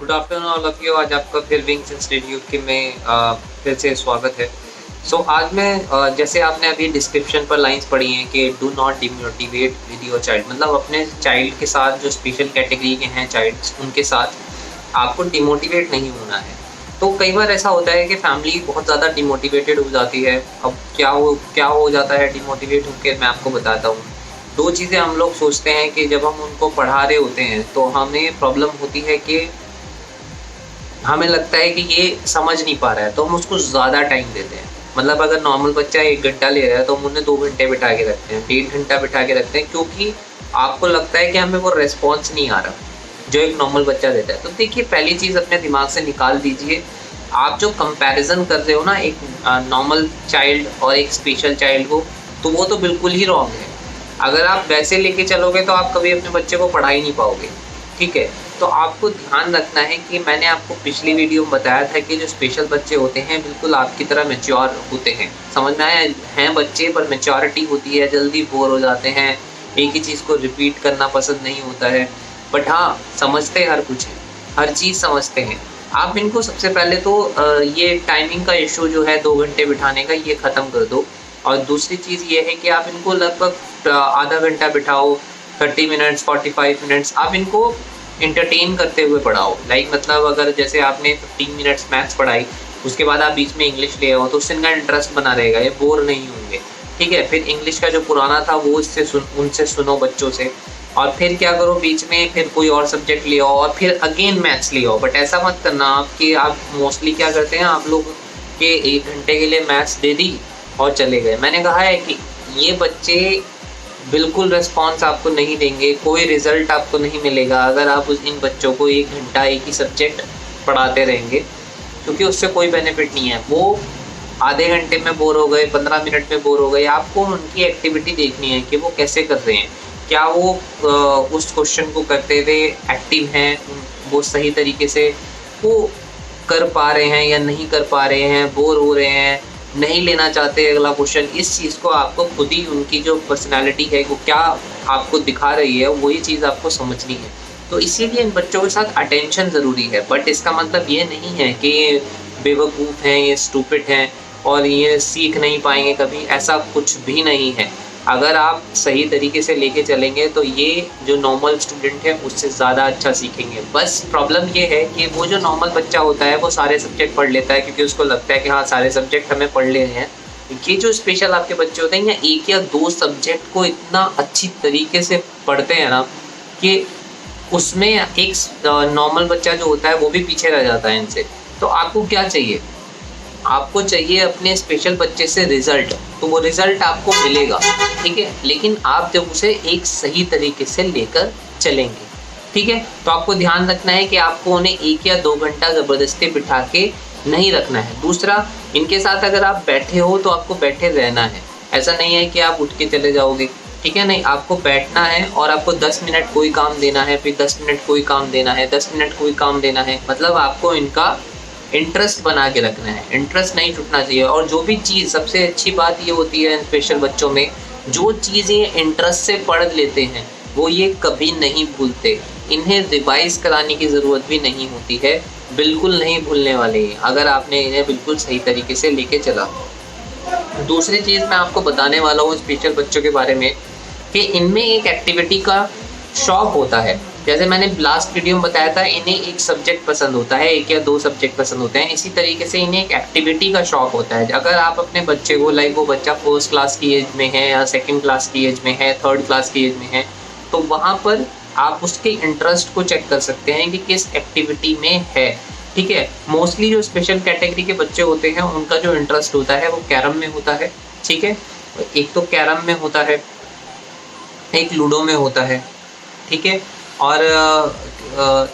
Good afternoon all of you. आज आपका फिर विंग्स इंस्टीट्यूट में फिर से स्वागत है। आज मैं जैसे आपने अभी डिस्क्रिप्शन पर लाइंस पढ़ी हैं कि do not demotivate with your child, मतलब अपने चाइल्ड के साथ जो स्पेशल कैटेगरी के हैं चाइल्ड, उनके साथ आपको डिमोटिवेट नहीं होना है। तो कई बार ऐसा होता है कि फैमिली बहुत ज़्यादा डिमोटिवेटेड हो जाती है। अब क्या हो जाता है डिमोटिवेट होकर, मैं आपको बताता हूँ। दो चीज़ें हम लोग सोचते हैं कि जब हम उनको पढ़ा रहे होते हैं तो हमें प्रॉब्लम होती है कि हमें लगता है कि ये समझ नहीं पा रहा है, तो हम उसको ज़्यादा टाइम देते हैं। मतलब अगर नॉर्मल बच्चा 1 घंटा ले रहा है तो हम उन्हें 2 घंटे बिठा के रखते हैं, 1.5 घंटा बिठा के रखते हैं, क्योंकि आपको लगता है कि हमें वो रिस्पॉन्स नहीं आ रहा जो एक नॉर्मल बच्चा देता है। तो देखिए, पहली चीज़ अपने दिमाग से निकाल दीजिए, आप जो कंपैरिजन कर रहे हो ना एक नॉर्मल चाइल्ड और एक स्पेशल चाइल्ड को, तो वो तो बिल्कुल ही रॉन्ग है। अगर आप वैसे लेके चलोगे तो आप कभी अपने बच्चे को पढ़ा ही नहीं पाओगे। ठीक है, तो आपको ध्यान रखना है कि मैंने आपको पिछली वीडियो में बताया था कि जो स्पेशल बच्चे होते हैं बिल्कुल आपकी तरह मैच्योर होते हैं। समझ में आया? हैं बच्चे पर मैच्योरिटी होती है, जल्दी बोर हो जाते हैं, एक ही चीज़ को रिपीट करना पसंद नहीं होता है, बट हाँ समझते हर कुछ है, हर चीज़ समझते हैं। आप इनको सबसे पहले तो ये टाइमिंग का इशू जो है 2 घंटे बिठाने का, ये ख़त्म कर दो। और दूसरी चीज़ ये है कि आप इनको लगभग आधा घंटा बिठाओ, 30 मिनट्स 45 मिनट्स आप इनको एंटरटेन करते हुए पढ़ाओ। मतलब अगर जैसे आपने 15 मिनट्स मैथ्स पढ़ाई, उसके बाद आप बीच में इंग्लिश ले आओ, तो उससे इनका इंटरेस्ट बना रहेगा, ये बोर नहीं होंगे। ठीक है, फिर इंग्लिश का जो पुराना था वो उनसे सुनो बच्चों से, और फिर क्या करो, बीच में फिर कोई और सब्जेक्ट ले आओ और फिर अगेन मैथ्स ले आओ। बट ऐसा मत करना आप कि आप मोस्टली क्या करते हैं आप लोग के 1 घंटे के लिए मैथ्स दे दी और चले गए। मैंने कहा है कि ये बच्चे बिल्कुल रिस्पॉन्स आपको नहीं देंगे, कोई रिज़ल्ट आपको नहीं मिलेगा अगर आप इन बच्चों को 1 घंटा एक ही सब्जेक्ट पढ़ाते रहेंगे, क्योंकि उससे कोई बेनिफिट नहीं है। वो आधे घंटे में बोर हो गए, 15 मिनट में बोर हो गए। आपको उनकी एक्टिविटी देखनी है कि वो कैसे कर रहे हैं, क्या वो उस क्वेश्चन को करते हुए एक्टिव हैं, वो सही तरीके से वो कर पा रहे हैं या नहीं कर पा रहे हैं, बोर हो रहे हैं, नहीं लेना चाहते अगला क्वेश्चन। इस चीज़ को आपको खुद ही उनकी जो पर्सनालिटी है वो क्या आपको दिखा रही है, वही चीज़ आपको समझनी है। तो इसीलिए इन बच्चों के साथ अटेंशन ज़रूरी है। बट इसका मतलब ये नहीं है कि ये बेवकूफ़ हैं, ये स्टूपिड हैं और ये सीख नहीं पाएंगे कभी, ऐसा कुछ भी नहीं है। अगर आप सही तरीके से लेके चलेंगे तो ये जो नॉर्मल स्टूडेंट है उससे ज़्यादा अच्छा सीखेंगे। बस प्रॉब्लम ये है कि वो जो नॉर्मल बच्चा होता है वो सारे सब्जेक्ट पढ़ लेता है, क्योंकि उसको लगता है कि हाँ सारे सब्जेक्ट हमें पढ़ लेने हैं। ये जो स्पेशल आपके बच्चे होते हैं या 1 या 2 सब्जेक्ट को इतना अच्छी तरीके से पढ़ते हैं ना कि उसमें एक नॉर्मल बच्चा जो होता है वो भी पीछे रह जाता है इनसे। तो आपको क्या चाहिए? आपको चाहिए अपने स्पेशल बच्चे से रिजल्ट, तो वो रिजल्ट आपको मिलेगा। ठीक है, लेकिन आप जब उसे एक सही तरीके से लेकर चलेंगे। ठीक है, तो आपको ध्यान रखना है कि आपको उन्हें 1 या 2 घंटा ज़बरदस्ती बिठा के नहीं रखना है। दूसरा, इनके साथ अगर आप बैठे हो तो आपको बैठे रहना है। ऐसा नहीं है कि आप उठ के चले जाओगे। ठीक है, नहीं, आपको बैठना है और आपको 10 मिनट कोई काम देना है, फिर 10 मिनट कोई काम देना है, 10 मिनट कोई काम देना है। मतलब आपको इनका इंटरेस्ट बना के रखना है, इंटरेस्ट नहीं टूटना चाहिए। और जो भी चीज़, सबसे अच्छी बात ये होती है स्पेशल बच्चों में, जो चीज़ें इंटरेस्ट से पढ़ लेते हैं वो ये कभी नहीं भूलते। इन्हें रिवाइज कराने की ज़रूरत भी नहीं होती है, बिल्कुल नहीं भूलने वाले हैं अगर आपने इन्हें बिल्कुल सही तरीके से लेके चला। दूसरी चीज़ मैं आपको बताने वाला हूँ स्पेशल बच्चों के बारे में कि इनमें एक एक्टिविटी का शौक होता है। जैसे मैंने लास्ट वीडियो में बताया था, इन्हें एक सब्जेक्ट पसंद होता है, 1 या 2 सब्जेक्ट पसंद होते हैं। इसी तरीके से इन्हें एक एक्टिविटी का शौक होता है। अगर आप अपने बच्चे को, वो बच्चा 1st क्लास की एज में है या 2nd क्लास की एज में है, 3rd क्लास की एज में है, तो वहाँ पर आप उसके इंटरेस्ट को चेक कर सकते हैं कि किस एक्टिविटी में है। ठीक है, मोस्टली जो स्पेशल कैटेगरी के बच्चे होते हैं उनका जो इंटरेस्ट होता है वो कैरम में होता है। ठीक है, एक तो कैरम में होता है, एक लूडो में होता है। ठीक है, और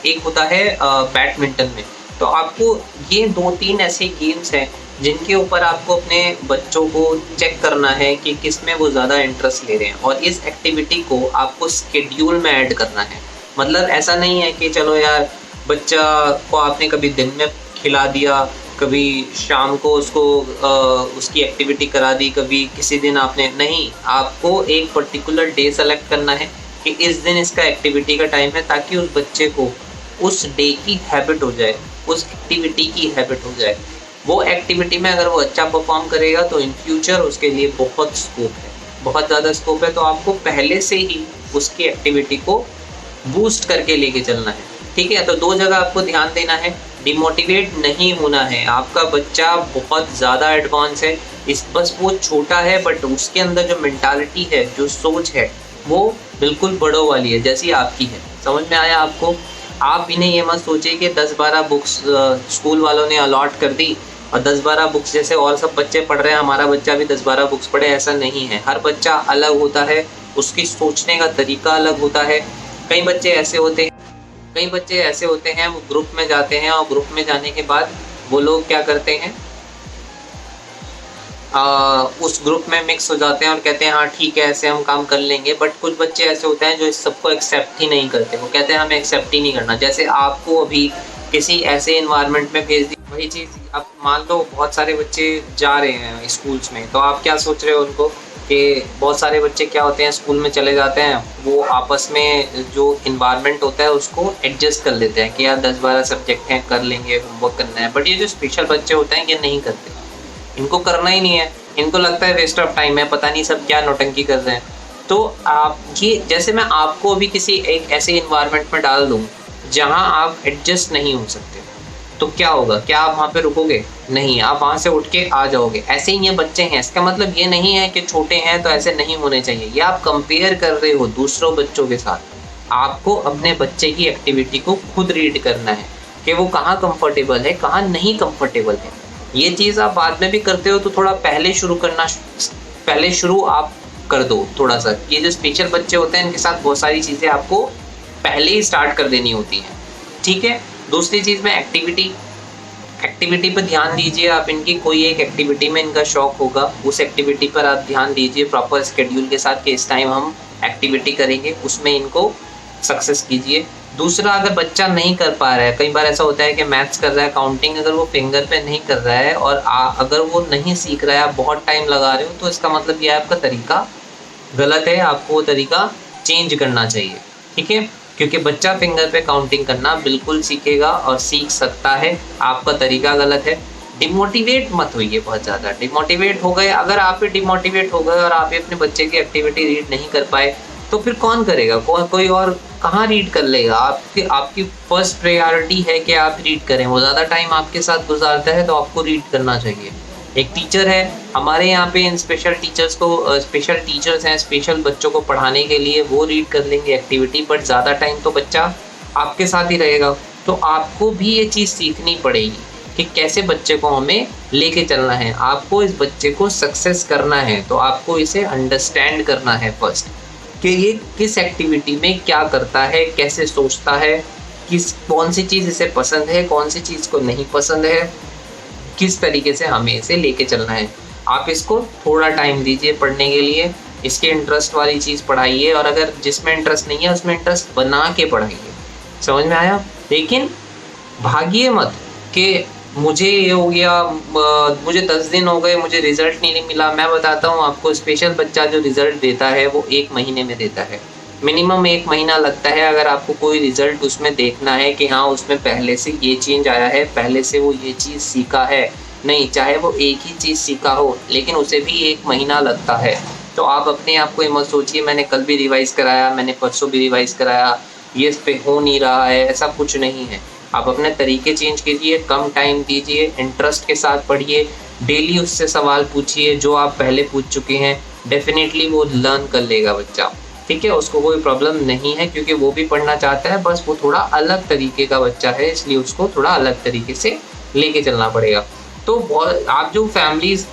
एक होता है बैडमिंटन में। तो आपको ये 2-3 ऐसे गेम्स हैं जिनके ऊपर आपको अपने बच्चों को चेक करना है कि किस में वो ज़्यादा इंटरेस्ट ले रहे हैं, और इस एक्टिविटी को आपको स्केड्यूल में ऐड करना है। मतलब ऐसा नहीं है कि चलो यार बच्चा को आपने कभी दिन में खिला दिया, कभी शाम को उसको उसकी एक्टिविटी करा दी, कभी किसी दिन आपने नहीं, आपको एक पर्टिकुलर डे सेलेक्ट करना है कि इस दिन इसका एक्टिविटी का टाइम है, ताकि उस बच्चे को उस डे की हैबिट हो जाए, उस एक्टिविटी की हैबिट हो जाए। वो एक्टिविटी में अगर वो अच्छा परफॉर्म करेगा तो इन फ्यूचर उसके लिए बहुत स्कोप है, बहुत ज़्यादा स्कोप है। तो आपको पहले से ही उसकी एक्टिविटी को बूस्ट करके लेके चलना है, ठीक है। तो 2 जगह आपको ध्यान देना है, डिमोटिवेट नहीं होना है। आपका बच्चा बहुत ज़्यादा एडवांस है, इस बस वो छोटा है, बट उसके अंदर जो मेंटालिटी है, जो सोच है, वो बिल्कुल बड़ों वाली है, जैसी आपकी है। समझ में आया आपको? आप इन्हें ये मत सोचिए कि 10-12 बुक्स स्कूल वालों ने अलॉट कर दी और 10-12 बुक्स जैसे और सब बच्चे पढ़ रहे हैं हमारा बच्चा भी 10-12 बुक्स पढ़े, ऐसा नहीं है। हर बच्चा अलग होता है, उसकी सोचने का तरीका अलग होता है। कई बच्चे ऐसे होते हैं वो ग्रुप में जाते हैं और ग्रुप में जाने के बाद वो लोग क्या करते हैं, उस ग्रुप में मिक्स हो जाते हैं और कहते हैं हाँ ठीक है ऐसे हम काम कर लेंगे। बट कुछ बच्चे ऐसे होते हैं जो इस सबको एक्सेप्ट ही नहीं करते, वो कहते हैं हमें एक्सेप्ट ही नहीं करना। जैसे आपको अभी किसी ऐसे इन्वायरमेंट में भेज दी, वही चीज़ अब मान लो बहुत सारे बच्चे जा रहे हैं स्कूल्स में, तो आप क्या सोच रहे हो उनको कि बहुत सारे बच्चे क्या होते हैं स्कूल में चले जाते हैं, वो आपस में जो इन्वायरमेंट होता है उसको एडजस्ट कर लेते हैं कि यार 10-12 सब्जेक्ट हैं कर लेंगे, होमवर्क करना है। बट ये जो स्पेशल बच्चे होते हैं ये नहीं करते, इनको करना ही नहीं है, इनको लगता है वेस्ट ऑफ टाइम है, पता नहीं सब क्या नौटंकी कर रहे हैं। तो आप ये जैसे मैं आपको अभी किसी एक ऐसे इन्वायरमेंट में डाल दूँ जहाँ आप एडजस्ट नहीं हो सकते, तो क्या होगा? क्या आप वहाँ पे रुकोगे? नहीं, आप वहाँ से उठ के आ जाओगे। ऐसे ही ये बच्चे हैं, इसका मतलब ये नहीं है कि छोटे हैं तो ऐसे नहीं होने चाहिए। ये आप कंपेयर कर रहे हो दूसरों बच्चों के साथ। आपको अपने बच्चे की एक्टिविटी को खुद रीड करना है कि वो कहाँ कंफर्टेबल है, कहाँ नहीं कंफर्टेबल है। ये चीज़ आप बाद में भी करते हो तो थोड़ा पहले शुरू आप कर दो थोड़ा सा। ये जो स्पेशल बच्चे होते हैं इनके साथ बहुत सारी चीज़ें आपको पहले ही स्टार्ट कर देनी होती हैं, ठीक है। दूसरी चीज़ में एक्टिविटी पर ध्यान दीजिए आप। इनकी कोई एक एक्टिविटी में इनका शौक होगा, उस एक्टिविटी पर आप ध्यान दीजिए प्रॉपर स्केड्यूल के साथ कि इस टाइम हम एक्टिविटी करेंगे, उसमें इनको सक्सेस कीजिए। दूसरा, अगर बच्चा नहीं कर पा रहा है, कई बार ऐसा होता है कि मैथ्स कर रहा है, काउंटिंग अगर वो फिंगर पे नहीं कर रहा है और अगर वो नहीं सीख रहा है, आप बहुत टाइम लगा रहे हो, तो इसका मतलब ये आपका तरीका गलत है, आपको वो तरीका चेंज करना चाहिए, ठीक है। क्योंकि बच्चा फिंगर पे काउंटिंग करना बिल्कुल सीखेगा और सीख सकता है, आपका तरीका गलत है। डिमोटिवेट मत होइए बहुत ज़्यादा। डिमोटिवेट हो गए, अगर आप भी डिमोटिवेट हो गए और आप अपने बच्चे की एक्टिविटी रीड नहीं कर पाए तो फिर कौन करेगा? कोई और कहाँ रीड कर लेगा? आपकी फर्स्ट प्रायोरिटी है कि आप रीड करें। वो ज़्यादा टाइम आपके साथ गुजारता है तो आपको रीड करना चाहिए। एक टीचर है हमारे यहाँ पे, इन स्पेशल टीचर्स हैं स्पेशल बच्चों को पढ़ाने के लिए, वो रीड कर लेंगे एक्टिविटी, बट ज़्यादा टाइम तो बच्चा आपके साथ ही रहेगा। तो आपको भी ये चीज़ सीखनी पड़ेगी कि कैसे बच्चे को हमें लेके चलना है। आपको इस बच्चे को सक्सेस करना है तो आपको इसे अंडरस्टैंड करना है फर्स्ट, कि ये किस एक्टिविटी में क्या करता है, कैसे सोचता है, कौन सी चीज़ इसे पसंद है, कौन सी चीज़ को नहीं पसंद है, किस तरीके से हमें इसे लेके चलना है। आप इसको थोड़ा टाइम दीजिए पढ़ने के लिए, इसके इंटरेस्ट वाली चीज़ पढ़ाइए, और अगर जिसमें इंटरेस्ट नहीं है उसमें इंटरेस्ट बना के पढ़ाइए। समझ में आया? लेकिन भागिए मत कि मुझे ये हो गया, मुझे 10 दिन हो गए, मुझे रिज़ल्ट नहीं मिला। मैं बताता हूँ आपको, स्पेशल बच्चा जो रिज़ल्ट देता है वो 1 महीने में देता है, मिनिमम 1 महीना लगता है। अगर आपको कोई रिज़ल्ट उसमें देखना है कि हाँ उसमें पहले से ये चेंज आया है, पहले से वो ये चीज़ सीखा है, नहीं चाहे वो एक ही चीज़ सीखा हो लेकिन उसे भी 1 महीना लगता है। तो आप अपने आप को मत सोचिए मैंने कल भी रिवाइज़ कराया, मैंने परसों भी रिवाइज़ कराया, ये इस पे हो नहीं रहा है, ऐसा कुछ नहीं है। आप अपने तरीके चेंज कीजिए, कम टाइम दीजिए, इंटरेस्ट के साथ पढ़िए, डेली उससे सवाल पूछिए जो आप पहले पूछ चुके हैं, डेफिनेटली वो लर्न कर लेगा बच्चा, ठीक है। उसको कोई प्रॉब्लम नहीं है क्योंकि वो भी पढ़ना चाहता है, बस वो थोड़ा अलग तरीके का बच्चा है, इसलिए उसको थोड़ा अलग तरीके से लेके चलना पड़ेगा। तो आप जो फैमिलीज़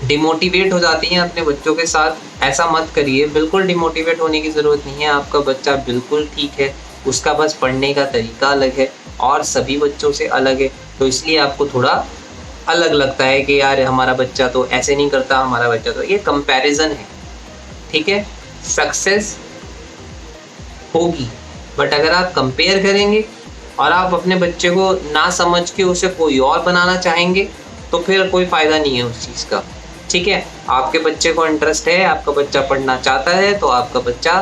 डिमोटिवेट हो जाती हैं अपने बच्चों के साथ, ऐसा मत करिए, बिल्कुल डिमोटिवेट होने की ज़रूरत नहीं है। आपका बच्चा बिल्कुल ठीक है, उसका बस पढ़ने का तरीका अलग है और सभी बच्चों से अलग है, तो इसलिए आपको थोड़ा अलग लगता है कि यार हमारा बच्चा तो ऐसे नहीं करता, हमारा बच्चा तो, ये कंपैरिजन है, ठीक है। सक्सेस होगी, बट अगर आप कंपेयर करेंगे और आप अपने बच्चे को ना समझ के उसे कोई और बनाना चाहेंगे तो फिर कोई फ़ायदा नहीं है उस चीज़ का, ठीक है। आपके बच्चे को इंटरेस्ट है, आपका बच्चा पढ़ना चाहता है, तो आपका बच्चा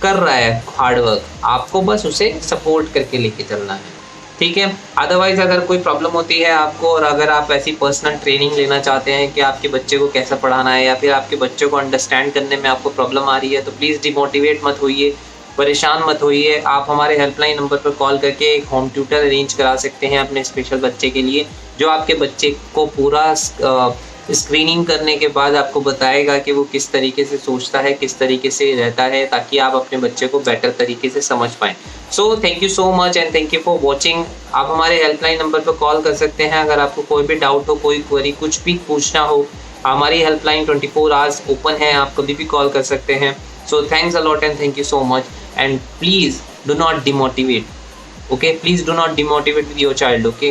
कर रहा है हार्ड वर्क, आपको बस उसे सपोर्ट करके लेके चलना है, ठीक है। अदरवाइज अगर कोई प्रॉब्लम होती है आपको, और अगर आप ऐसी पर्सनल ट्रेनिंग लेना चाहते हैं कि आपके बच्चे को कैसा पढ़ाना है, या फिर आपके बच्चे को अंडरस्टैंड करने में आपको प्रॉब्लम आ रही है, तो प्लीज़ डिमोटिवेट मत होइए, परेशान मत होइए। आप हमारे हेल्पलाइन नंबर पर कॉल करके एक होम ट्यूटर अरेंज करा सकते हैं अपने स्पेशल बच्चे के लिए, जो आपके बच्चे को पूरा स्क्रीनिंग करने के बाद आपको बताएगा कि वो किस तरीके से सोचता है, किस तरीके से रहता है, ताकि आप अपने बच्चे को बेटर तरीके से समझ पाएँ। So thank you so much and thank you for watching. आप हमारे हेल्पलाइन नंबर पर कॉल कर सकते हैं अगर आपको कोई भी डाउट हो, कोई क्वेरी, कुछ भी पूछना हो। हमारी हेल्पलाइन 24 आवर्स ओपन है, आप कभी भी कॉल कर सकते हैं। So thanks a lot and thank you so much and please do not demotivate, okay? Please do not demotivate with your child, okay?